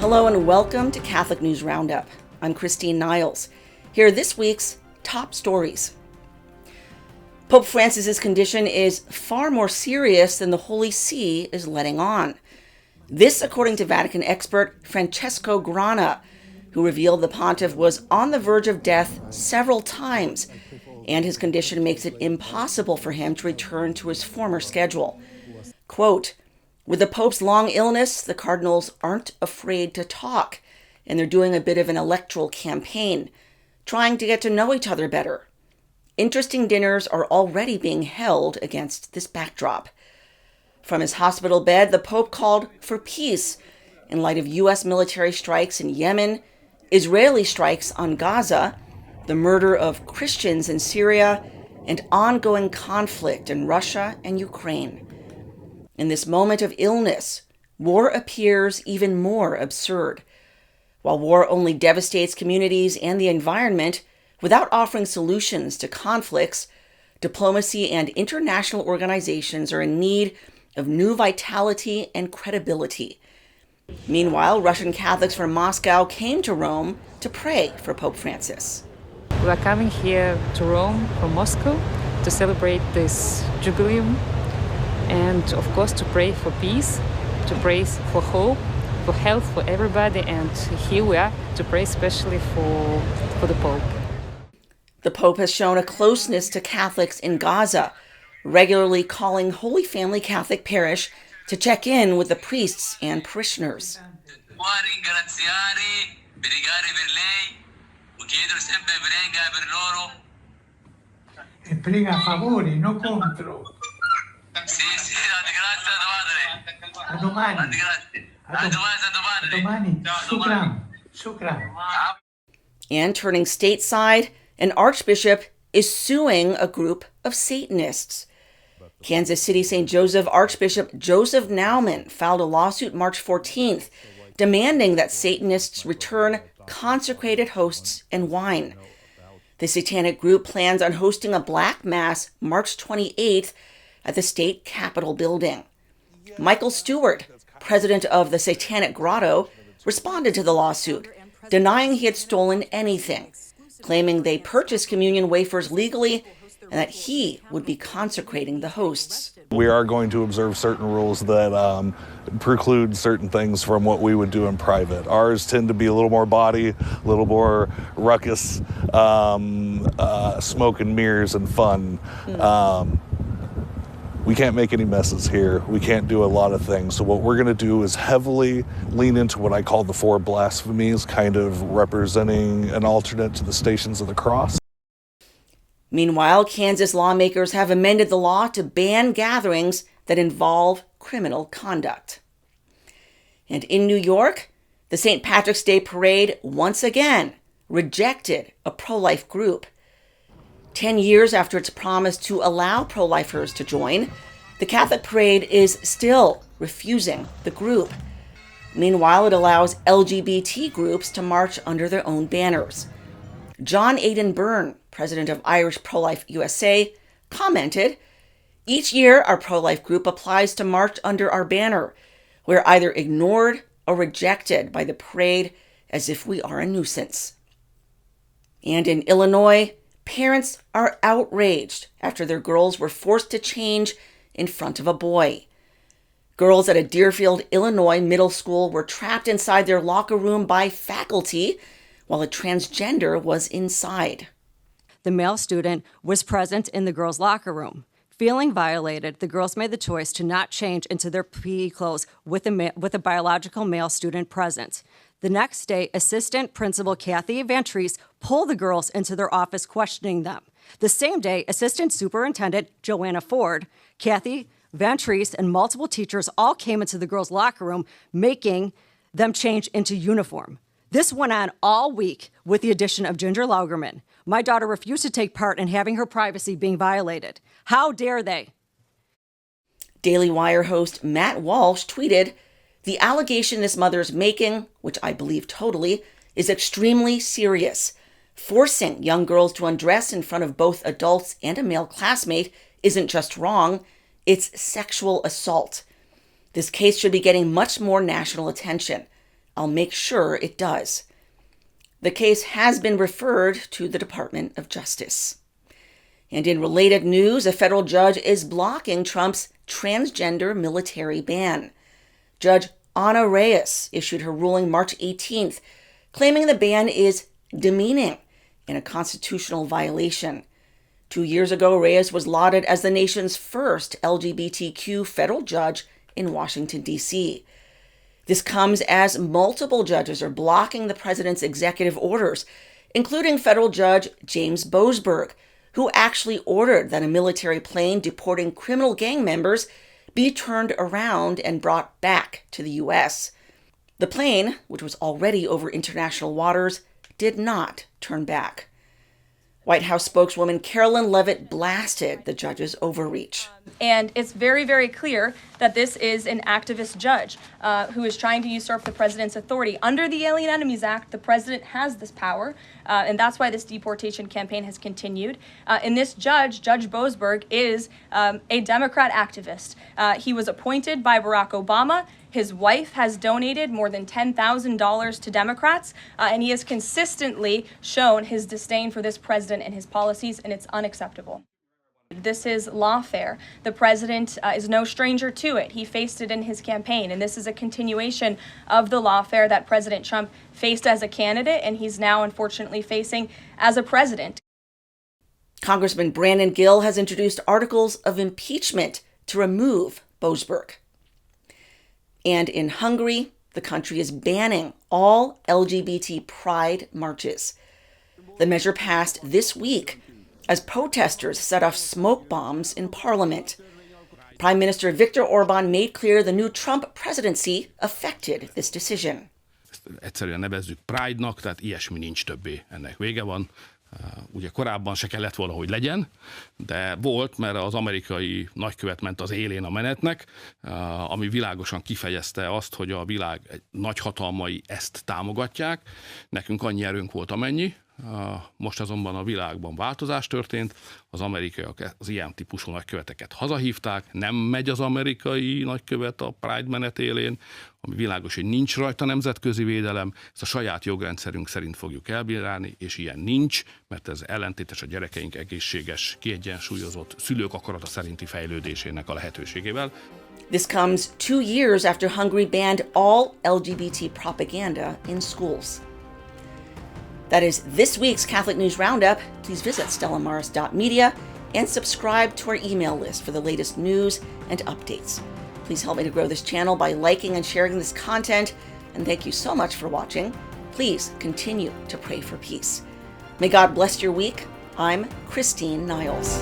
Hello and welcome to Catholic News Roundup. I'm Christine Niles. Here are this week's top stories. Pope Francis's condition is far more serious than the Holy See is letting on. This according to Vatican expert Francesco Grana, who revealed the pontiff was on the verge of death several times, and his condition makes it impossible for him to return to his former schedule. Quote, "With the Pope's long illness, the Cardinals aren't afraid to talk, and they're doing a bit of an electoral campaign, trying to get to know each other better. Interesting dinners are already being held against this backdrop." From his hospital bed, the Pope called for peace in light of U.S. military strikes in Yemen, Israeli strikes on Gaza, the murder of Christians in Syria, and ongoing conflict in Russia and Ukraine. In this moment of illness, war appears even more absurd. While war only devastates communities and the environment without offering solutions to conflicts, diplomacy and international organizations are in need of new vitality and credibility. Meanwhile, Russian Catholics from Moscow came to Rome to pray for Pope Francis. We are coming here to Rome from Moscow to celebrate this jubileum and, of course, to pray for peace, to pray for hope, for health for everybody, and here we are to pray especially for the Pope. The Pope has shown a closeness to Catholics in Gaza, regularly calling Holy Family Catholic Parish to check in with the priests and parishioners. E prega a favore, non contro. A domani. A domani. Shukran. And turning stateside, an archbishop is suing a group of Satanists. Kansas City St. Joseph Archbishop Joseph Naumann filed a lawsuit March 14th, demanding that Satanists return consecrated hosts and wine. The satanic group plans on hosting a black mass March 28th at the state capitol building. Michael Stewart, president of the Satanic Grotto, responded to the lawsuit, denying he had stolen anything, claiming they purchased communion wafers legally and that he would be consecrating the hosts. We are going to observe certain rules that preclude certain things from what we would do in private. Ours tend to be a little more bawdy, a little more ruckus, smoke and mirrors and fun. We can't make any messes here. We can't do a lot of things. So what we're going to do is heavily lean into what I call the four blasphemies, kind of representing an alternate to the Stations of the Cross. Meanwhile, Kansas lawmakers have amended the law to ban gatherings that involve criminal conduct. And in New York, the St. Patrick's Day Parade once again rejected a pro-life group. 10 years after its promise to allow pro-lifers to join, the Catholic Parade is still refusing the group. Meanwhile, it allows LGBT groups to march under their own banners. John Aidan Byrne, president of Irish Pro-Life USA, commented, "Each year our pro-life group applies to march under our banner. We're either ignored or rejected by the parade as if we are a nuisance." And in Illinois, parents are outraged after their girls were forced to change in front of a boy. Girls at a Deerfield, Illinois middle school were trapped inside their locker room by faculty while a transgender was inside. The male student was present in the girls' locker room. Feeling violated, the girls made the choice to not change into their PE clothes with a biological male student present. The next day, Assistant Principal Kathy Van Treese pulled the girls into their office, questioning them. The same day, Assistant Superintendent Joanna Ford, Kathy Van Treese, and multiple teachers all came into the girls' locker room, making them change into uniform. This went on all week with the addition of Ginger Laugerman. My daughter refused to take part in having her privacy being violated. How dare they? Daily Wire host Matt Walsh tweeted, "The allegation this mother is making, which I believe totally, is extremely serious. Forcing young girls to undress in front of both adults and a male classmate isn't just wrong, it's sexual assault. This case should be getting much more national attention. I'll make sure it does. The case has been referred to the Department of Justice. And in related news, a federal judge is blocking Trump's transgender military ban. Judge Ana Reyes issued her ruling March 18th, claiming the ban is demeaning and a constitutional violation. 2 years ago, Reyes was lauded as the nation's first LGBTQ federal judge in Washington, D.C. This comes as multiple judges are blocking the president's executive orders, including federal judge James Boasberg, who actually ordered that a military plane deporting criminal gang members be turned around and brought back to the U.S. The plane, which was already over international waters, did not turn back. White House spokeswoman Carolyn Leavitt blasted the judge's overreach. And it's very, very clear that this is an activist judge who is trying to usurp the president's authority. Under the Alien Enemies Act, the president has this power, and that's why this deportation campaign has continued. And this judge, Judge Boasberg, is a Democrat activist. He was appointed by Barack Obama. His wife has donated more than $10,000 to Democrats, and he has consistently shown his disdain for this president and his policies, and it's unacceptable. This is lawfare. The president is no stranger to it. He faced it in his campaign, and this is a continuation of the lawfare that President Trump faced as a candidate, and he's now unfortunately facing as a president. Congressman Brandon Gill has introduced articles of impeachment to remove Boasberg. And in Hungary, the country is banning all LGBT pride marches. The measure passed this week as protesters set off smoke bombs in parliament. Prime Minister Viktor Orbán made clear the new Trump presidency affected this decision. Egyszerűen nevezzük Pride-nak, tehát ilyesmi nincs többé, ennek vége van. Ugye korábban se kellett volna, hogy legyen, de volt, mert az amerikai nagykövet ment az élén a menetnek, ami világosan kifejezte azt, hogy a világ nagyhatalmai ezt támogatják. Nekünk annyi erőnk volt, amennyi. Most azonban a világban változás történt, az amerikaiak az ilyen típusú nagyköveteket hazahívták, nem megy az amerikai nagykövet a Pride menet élén, ami világos, hogy nincs rajta nemzetközi védelem, ezt a saját jogrendszerünk szerint fogjuk elbírálni, és ilyen nincs, mert ez ellentétes a gyerekeink egészséges, kiegyensúlyozott szülők akarata szerinti fejlődésének a lehetőségével. This comes 2 years after Hungary banned all LGBT propaganda in schools. That is this week's Catholic News Roundup. Please visit stellamaris.media and subscribe to our email list for the latest news and updates. Please help me to grow this channel by liking and sharing this content. And thank you so much for watching. Please continue to pray for peace. May God bless your week. I'm Christine Niles.